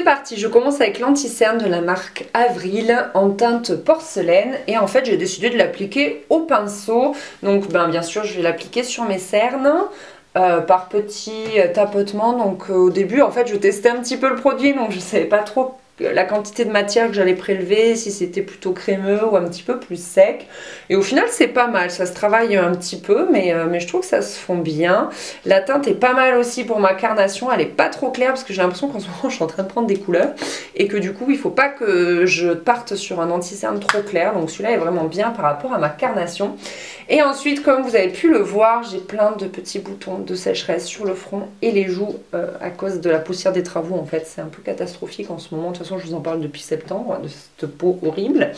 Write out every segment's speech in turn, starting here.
parti, je commence avec l'anti-cerne de la marque Avril en teinte porcelaine et en fait j'ai décidé de l'appliquer au pinceau. Donc bien sûr je vais l'appliquer sur mes cernes par petits tapotements. Donc au début en fait je testais un petit peu le produit, donc je savais pas trop la quantité de matière que j'allais prélever, si c'était plutôt crémeux ou un petit peu plus sec. Et au final c'est pas mal, ça se travaille un petit peu mais je trouve que ça se fond bien. La teinte est pas mal aussi pour ma carnation, elle est pas trop claire parce que j'ai l'impression qu'en ce moment je suis en train de prendre des couleurs et que du coup il faut pas que je parte sur un anti-cerne trop clair. Donc celui-là est vraiment bien par rapport à ma carnation. Et ensuite, comme vous avez pu le voir, j'ai plein de petits boutons de sécheresse sur le front et les joues à cause de la poussière des travaux. En fait, c'est un peu catastrophique en ce moment. De toute façon, je vous en parle depuis septembre, de cette peau horrible.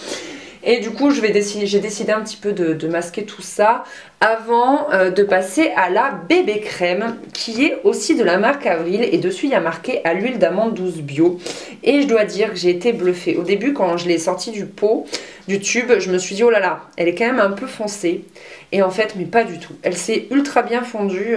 Et du coup, j'ai décidé un petit peu de masquer tout ça avant de passer à la bébé crème qui est aussi de la marque Avril. Et dessus, il y a marqué à l'huile d'amande douce bio. Et je dois dire que j'ai été bluffée. Au début, quand je l'ai sortie du pot, du tube, je me suis dit oh là là, elle est quand même un peu foncée. Et en fait, mais pas du tout. Elle s'est ultra bien fondue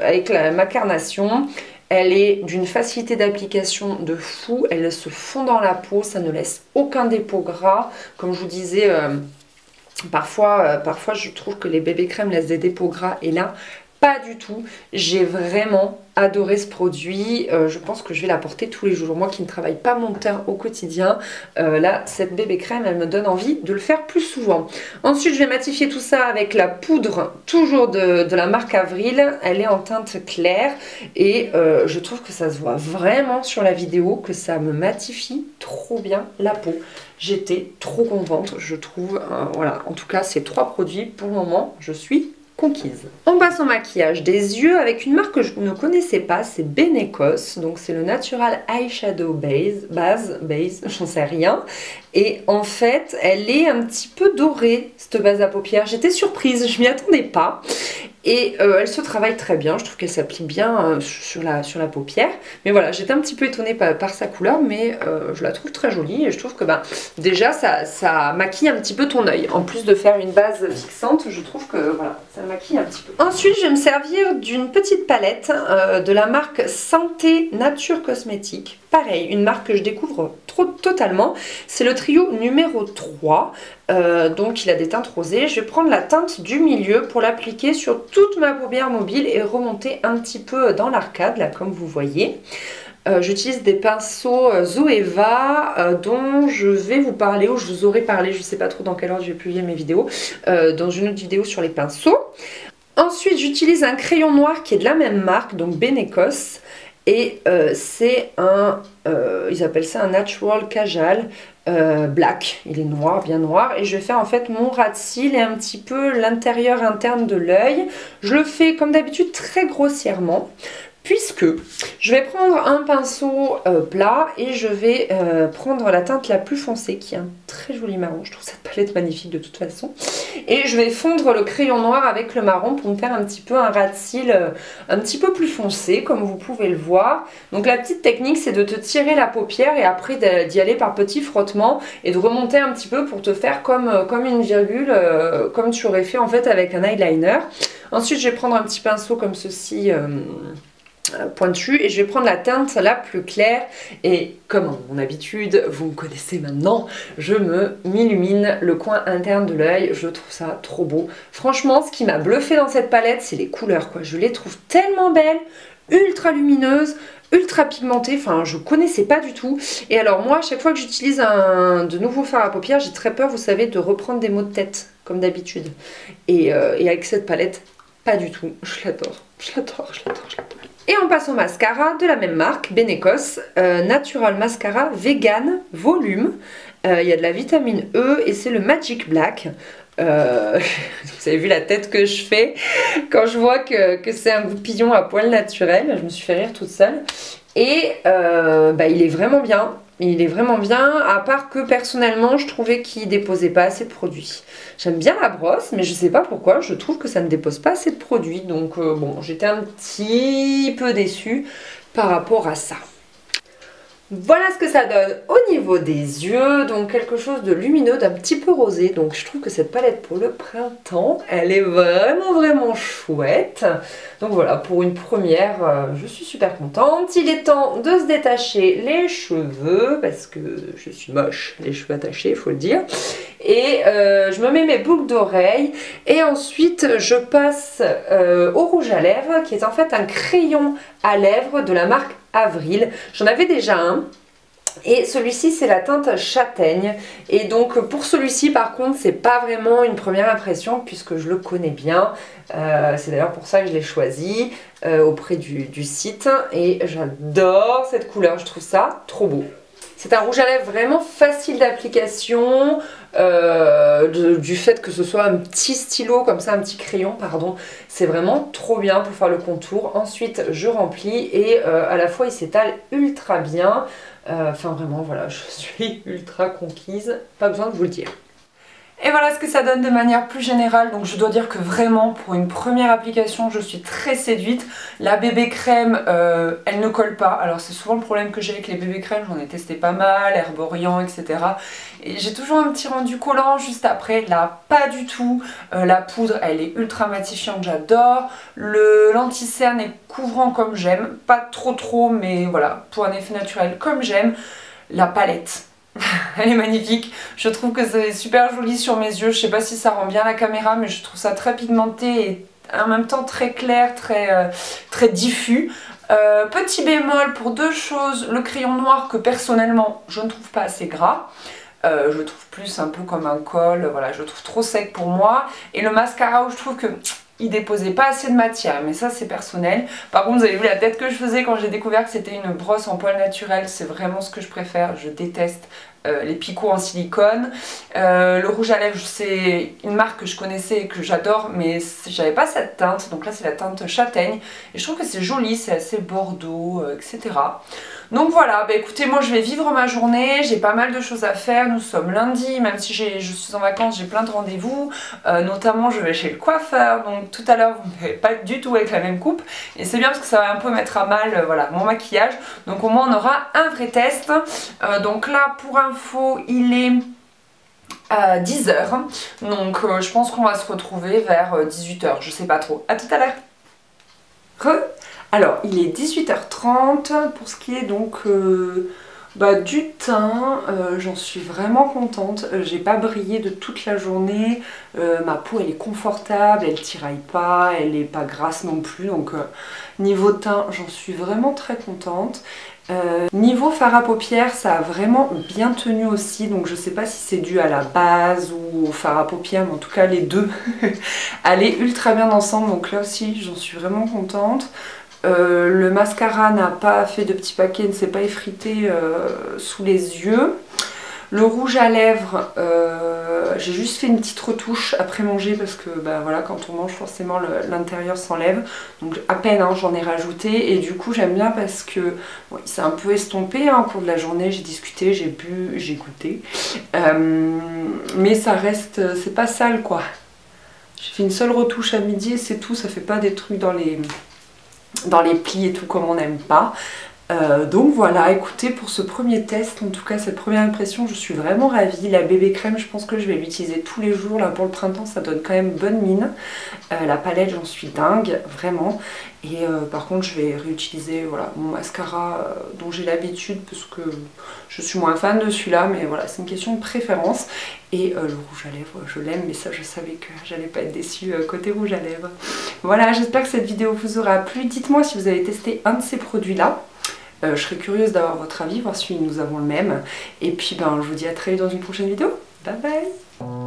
avec ma carnation. Elle est d'une facilité d'application de fou, elle se fond dans la peau, ça ne laisse aucun dépôt gras. Comme je vous disais, parfois je trouve que les bébés crèmes laissent des dépôts gras et là, pas du tout. J'ai vraiment adoré ce produit, je pense que je vais la porter tous les jours. Moi qui ne travaille pas mon teint au quotidien, là cette bébé crème elle me donne envie de le faire plus souvent. Ensuite je vais matifier tout ça avec la poudre toujours de la marque Avril. Elle est en teinte claire et je trouve que ça se voit vraiment sur la vidéo que ça me matifie trop bien la peau. J'étais trop contente, je trouve. Voilà, en tout cas ces trois produits pour le moment je suis conquise. On passe au maquillage des yeux avec une marque que je ne connaissais pas, c'est Benecos, donc c'est le Natural Eyeshadow Base, j'en sais rien. Et en fait, elle est un petit peu dorée, cette base à paupières. J'étais surprise, je m'y attendais pas. Et elle se travaille très bien, je trouve qu'elle s'applique bien sur la paupière. Mais voilà, j'étais un petit peu étonnée par sa couleur, mais je la trouve très jolie. Et je trouve que déjà, ça maquille un petit peu ton œil. En plus de faire une base fixante, je trouve que voilà, ça maquille un petit peu. Ensuite, je vais me servir d'une petite palette de la marque Santé Nature Cosmétique. Pareil, une marque que je découvre totalement. C'est le trio numéro 3. Donc il a des teintes rosées. Je vais prendre la teinte du milieu pour l'appliquer sur toute ma paupière mobile et remonter un petit peu dans l'arcade, là comme vous voyez. J'utilise des pinceaux Zoeva dont je vais vous parler, ou je vous aurais parlé, je ne sais pas trop dans quelle ordre je vais publier mes vidéos, dans une autre vidéo sur les pinceaux. Ensuite j'utilise un crayon noir qui est de la même marque, donc Benecos. Et c'est un, ils appellent ça un Natural Casual Black, il est noir, bien noir. Et je vais faire en fait mon ras de cils et un petit peu l'intérieur interne de l'œil. Je le fais comme d'habitude très grossièrement. Puisque je vais prendre un pinceau plat et je vais prendre la teinte la plus foncée qui est un très joli marron. Je trouve cette palette magnifique de toute façon. Et je vais fondre le crayon noir avec le marron pour me faire un petit peu un ras de cils un petit peu plus foncé comme vous pouvez le voir. Donc la petite technique c'est de te tirer la paupière et après d'y aller par petits frottements et de remonter un petit peu pour te faire comme une virgule comme tu aurais fait en fait avec un eyeliner. Ensuite je vais prendre un petit pinceau comme ceci pointu et je vais prendre la teinte la plus claire et comme à mon habitude, vous me connaissez maintenant, je m'illumine le coin interne de l'œil, je trouve ça trop beau. Franchement, ce qui m'a bluffé dans cette palette, c'est les couleurs quoi, je les trouve tellement belles, ultra lumineuses, ultra pigmentées, enfin je connaissais pas du tout. Et alors moi, à chaque fois que j'utilise de nouveaux fards à paupières, j'ai très peur, vous savez, de reprendre des maux de tête, comme d'habitude. Et avec cette palette, pas du tout, je l'adore, je l'adore, je l'adore, je l'adore. Et on passe au mascara de la même marque, Benecos, Natural Mascara Vegan Volume. Il y a de la vitamine E et c'est le Magic Black. Vous avez vu la tête que je fais quand je vois que c'est un goupillon à poils naturel. Je me suis fait rire toute seule. Et il est vraiment bien. Il est vraiment bien, à part que personnellement je trouvais qu'il déposait pas assez de produits. J'aime bien la brosse, mais je sais pas pourquoi, je trouve que ça ne dépose pas assez de produits. Donc bon, j'étais un petit peu déçue par rapport à ça. Voilà ce que ça donne au niveau des yeux, donc quelque chose de lumineux, d'un petit peu rosé. Donc je trouve que cette palette pour le printemps, elle est vraiment chouette. Donc voilà, pour une première, je suis super contente. Il est temps de se détacher les cheveux, parce que je suis moche, les cheveux attachés, il faut le dire. Et je me mets mes boucles d'oreilles et ensuite je passe au rouge à lèvres, qui est en fait un crayon à lèvres de la marque Avril. J'en avais déjà un et celui-ci c'est la teinte châtaigne, et donc pour celui-ci par contre c'est pas vraiment une première impression puisque je le connais bien. C'est d'ailleurs pour ça que je l'ai choisi auprès du site, et j'adore cette couleur, je trouve ça trop beau. C'est un rouge à lèvres vraiment facile d'application, du fait que ce soit un petit stylo comme ça, un petit crayon pardon, c'est vraiment trop bien pour faire le contour. Ensuite je remplis et à la fois il s'étale ultra bien, enfin vraiment voilà, je suis ultra conquise, pas besoin de vous le dire. Et voilà ce que ça donne de manière plus générale. Donc je dois dire que vraiment pour une première application je suis très séduite. La bébé crème elle ne colle pas. Alors c'est souvent le problème que j'ai avec les bébés crèmes, j'en ai testé pas mal, Herborian etc. Et j'ai toujours un petit rendu collant juste après. Là pas du tout. La poudre elle est ultra matifiante, j'adore. L'anti-cerne est couvrant comme j'aime. Pas trop mais voilà, pour un effet naturel comme j'aime. La palette. Elle est magnifique, je trouve que c'est super joli sur mes yeux, je sais pas si ça rend bien la caméra mais je trouve ça très pigmenté et en même temps très clair, très diffus. Petit bémol pour deux choses, le crayon noir que personnellement je ne trouve pas assez gras. Je le trouve plus un peu comme un col, voilà, je le trouve trop sec pour moi. Et le mascara où je trouve que il déposait pas assez de matière, mais ça c'est personnel. Par contre vous avez vu la tête que je faisais quand j'ai découvert que c'était une brosse en poil naturel, c'est vraiment ce que je préfère, je déteste les picots en silicone. Le rouge à lèvres c'est une marque que je connaissais et que j'adore, mais j'avais pas cette teinte, donc là c'est la teinte châtaigne et je trouve que c'est joli, c'est assez bordeaux, etc. Donc voilà, bah écoutez, moi je vais vivre ma journée, j'ai pas mal de choses à faire, nous sommes lundi, même si je suis en vacances, j'ai plein de rendez-vous, notamment je vais chez le coiffeur, donc tout à l'heure vous ne verrez pas du tout avec la même coupe, et c'est bien parce que ça va un peu mettre à mal voilà, mon maquillage, donc au moins on aura un vrai test. Donc là pour info il est à 10 h, donc je pense qu'on va se retrouver vers 18 h, je sais pas trop, à tout à l'heure. Alors, il est 18h30 pour ce qui est donc du teint, j'en suis vraiment contente, j'ai pas brillé de toute la journée, ma peau elle est confortable, elle tiraille pas, elle est pas grasse non plus, donc niveau teint j'en suis vraiment très contente. Niveau fard à paupières, ça a vraiment bien tenu aussi, donc je sais pas si c'est dû à la base ou au fard à paupières, mais en tout cas les deux allaient ultra bien ensemble, donc là aussi j'en suis vraiment contente. Le mascara n'a pas fait de petits paquets, ne s'est pas effrité sous les yeux. Le rouge à lèvres, j'ai juste fait une petite retouche après manger parce que voilà, quand on mange forcément l'intérieur s'enlève. Donc à peine hein, j'en ai rajouté et du coup j'aime bien parce que bon, il s'est un peu estompé hein, au cours de la journée, j'ai discuté, j'ai bu, j'ai goûté. Mais ça reste, c'est pas sale quoi. J'ai fait une seule retouche à midi et c'est tout, ça fait pas des trucs dans les plis et tout comme on n'aime pas. Donc voilà, écoutez, pour ce premier test, en tout cas cette première impression, je suis vraiment ravie. La bébé crème, je pense que je vais l'utiliser tous les jours. Là pour le printemps, ça donne quand même bonne mine. La palette, j'en suis dingue, vraiment. Et par contre, je vais réutiliser voilà, mon mascara dont j'ai l'habitude parce que je suis moins fan de celui-là. Mais voilà, c'est une question de préférence. Et le rouge à lèvres, je l'aime, mais ça, je savais que j'allais pas être déçue côté rouge à lèvres. Voilà, j'espère que cette vidéo vous aura plu. Dites-moi si vous avez testé un de ces produits-là. Je serais curieuse d'avoir votre avis, voir si nous avons le même. Et puis je vous dis à très vite dans une prochaine vidéo. Bye bye!